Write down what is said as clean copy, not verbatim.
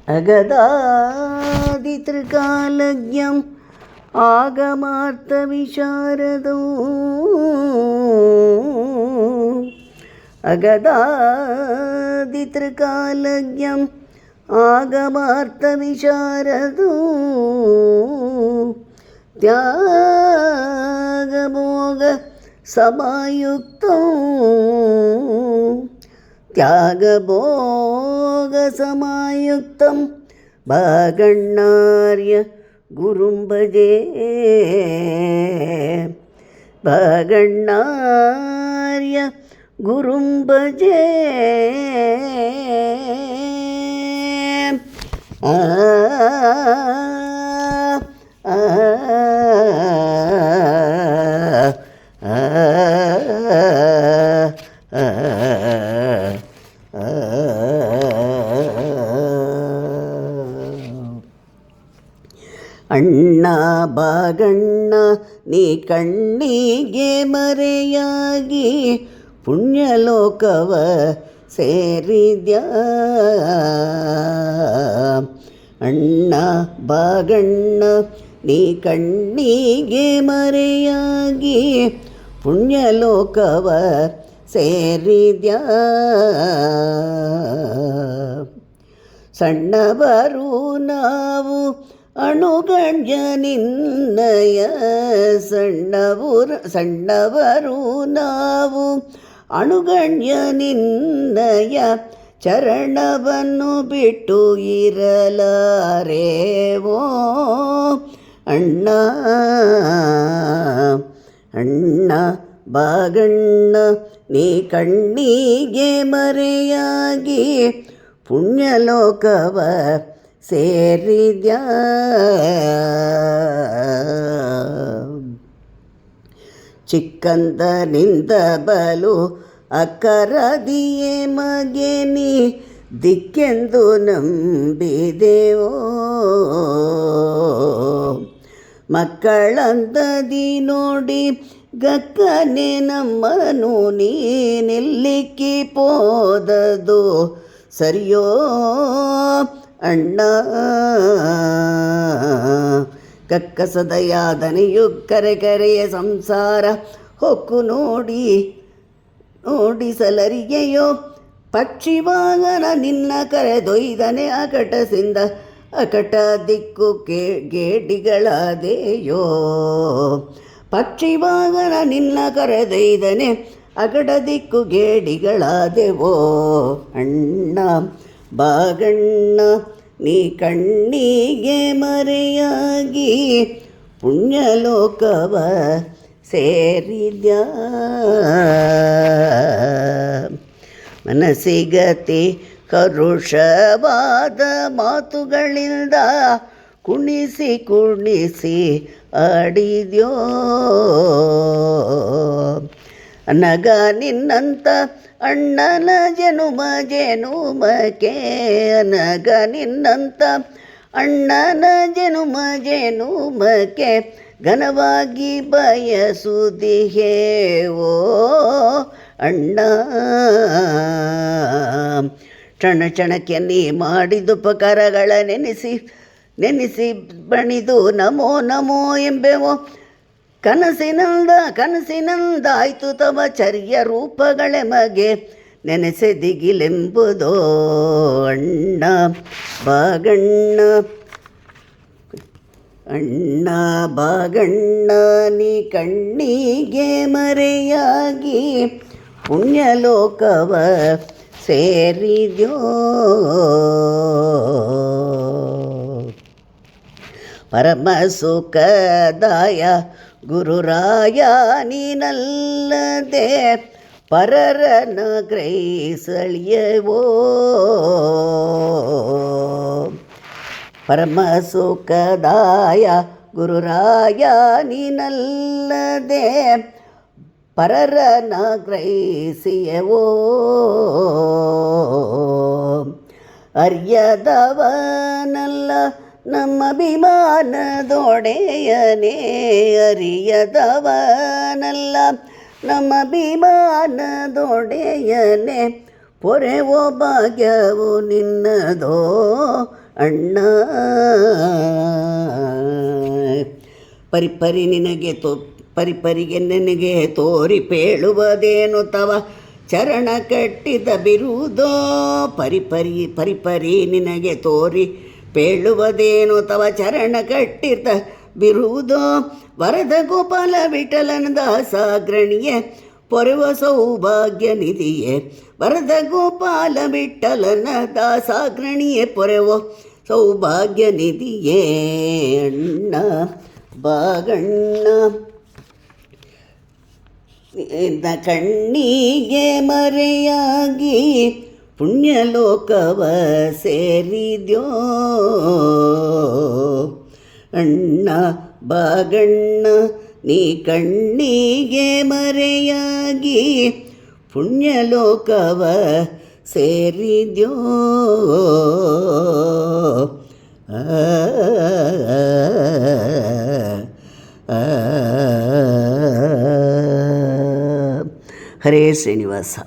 अगदादितृकालज्ञम् आगमार्थविशारदौ अगदादितृकालज्ञम् आगमार्थविशारदौ त्यागभोगसमायुक्तौ त्यागभोगसमायुक्तं भागण्णार्य गुरुं भजे भागण्णार्य गुरुं भजे आ आ ಅಣ್ಣ ಬಾಗಣ್ಣ ನೀ ಕಣ್ಣಿಗೆ ಮರೆಯಾಗಿ ಪುಣ್ಯಲೋಕವ ಸೇರಿದ್ಯಾ ಅಣ್ಣ ಬಾಗಣ್ಣ ನೀ ಕಣ್ಣಿಗೆ ಮರೆಯಾಗಿ ಪುಣ್ಯಲೋಕವ ಸೇರಿದ್ಯಾ ಸಣ್ಣವರು ನಾವು ಅಣುಗಣ್ಯ ನಿನ್ನಯ ಸಣ್ಣವರು ನಾವು ಅಣುಗಣ್ಯ ನಿನ್ನಯ ಚರಣವನ್ನು ಬಿಟ್ಟು ಇರಲಾರೆವೋ ಅಣ್ಣ ಅಣ್ಣ ಬಾಗಣ್ಣ ನೀ ಕಣ್ಣಿಗೆ ಮರೆಯಾಗಿ ಪುಣ್ಯಲೋಕವ ಸೇರಿದ್ಯಾ ಚಿಕ್ಕಂದನಿಂದ ಬಲು ಅಕ್ಕರದಿಯೇ ಮಗೆ ನೀ ದಿಕ್ಕೆಂದು ನಂಬಿದೆವೋ ಮಕ್ಕಳಂದದಿ ನೋಡಿ ಗಕ್ಕನೆ ನಮ್ಮನು ನೀನೆಲ್ಲಿಕ್ಕಿ ಪೋದದು ಸರಿಯೋ ಅಣ್ಣ ಕಕ್ಕಸದಯಾದನೆಯು ಕರೆಕರೆಯ ಸಂಸಾರ ಹೊಕ್ಕು ನೋಡಿ ಸಲರಿಗೆಯೋ ಪಕ್ಷಿವಾಗನ ನಿನ್ನ ಕರೆದೊಯ್ದನೆ ಅಕಟಸಿಂದ ಅಕಟ ದಿಕ್ಕು ಗೇಡಿಗಳಾದೆಯೋ ಪಕ್ಷಿವಾಗನ ನಿನ್ನ ಕರೆದೊಯ್ದನೆ ಅಕಟ ದಿಕ್ಕು ಗೇಡಿಗಳಾದೆವೋ ಅಣ್ಣ ಬಾಗಣ್ಣ ನೀ ಕಣ್ಣಿಗೆ ಮರೆಯಾಗಿ ಪುಣ್ಯಲೋಕವ ಸೇರಿದ್ಯಾ ಮನಸ್ಸಿಗತಿ ಕರುಷವಾದ ಮಾತುಗಳಿಂದ ಕುಣಿಸಿ ಆಡಿದ್ಯೋ ನಗ ನಿನ್ನಂತ ಅಣ್ಣನ ಜನುಮಕ್ಕೆ ಅನಗ ನಿನ್ನಂತ ಅಣ್ಣನ ಜನುಮಕ್ಕೆ ಘನವಾಗಿ ಬಯಸುದಿಹೇವೋ ಅಣ್ಣ ಕ್ಷಣಕ್ಕೆ ನೀ ಮಾಡಿದುಪಕಾರಗಳ ನೆನೆಸಿ ಬಣಿದು ನಮೋ ನಮೋ ಎಂಬೆವೋ ಕನಸಿನಂದಾಯ್ತು ತವ ಚರ್ಯ ರೂಪಗಳೆ ಮಗೆ ನೆನೆಸೆ ದಿಗಿಲೆಂಬುದೋ ಅಣ್ಣ ಬಾಗಣ್ಣ ಅಣ್ಣ ಬಾಗಣ್ಣ ನೀ ಕಣ್ಣಿಗೆ ಮರೆಯಾಗಿ ಪುಣ್ಯಲೋಕವ ಸೇರಿದ್ಯೋ ಪರಮ ಸುಖದಾಯ ಗುರುರಾಯ ನೀನಲ್ಲದೆ ಪರರನ ಗ್ರಹಿಸಳಿಯವೋ ಪರಮ ಸುಖದಾಯ ಗುರುರಾಯ ನೀನಲ್ಲದೆ ಪರರನ ಗ್ರಹಿಸಿಯವೋ ಅರಿಯದವನಲ್ಲ ನಮ್ಮ ಅಭಿಮಾನದೊಡೆಯನೇ ಅರಿಯದವನಲ್ಲ ನಮ್ಮ ಅಭಿಮಾನದೊಡೆಯನೇ ಪೊರೆವೋ ಭಾಗ್ಯವು ನಿನ್ನದೋ ಅಣ್ಣ. ಪರಿಪರಿ ನಿನಗೆ ಪರಿಪರಿಗೆ ನಿನಗೆ ತೋರಿ ಪೇಳುವುದೇನು ತವ ಚರಣ ಕಟ್ಟಿದ ಬಿರುದೋ. ಪರಿಪರಿ ನಿನಗೆ ತೋರಿ ಪೇಳುವುದೇನು ತವ ಚರಣ ಕಟ್ಟಿದ ಬಿರುದೋ. ವರದ ಗೋಪಾಲ ವಿಠಲನ ದಾಸಾಗ್ರಣಿಯೇ ಪೊರೆವ ಸೌಭಾಗ್ಯ ನಿಧಿಯೇ. ವರದ ಗೋಪಾಲ ವಿಠಲನ ದಾಸಾಗ್ರಣಿಯೇ ಪೊರೆವ ಸೌಭಾಗ್ಯ ನಿಧಿಯೇ. ಅಣ್ಣ ಬಾಗಣ್ಣ ಕಣ್ಣಿಗೆ ಮರೆಯಾಗಿ ಪುಣ್ಯಲೋಕವ ಸೇರಿದ್ಯೋ. ಅಣ್ಣ ಬಾಗಣ್ಣ ನೀ ಕಣ್ಣಿಗೆ ಮರೆಯಾಗಿ ಪುಣ್ಯಲೋಕವ ಸೇರಿದ್ಯೋ. ಹರೇ ಶ್ರೀನಿವಾಸ.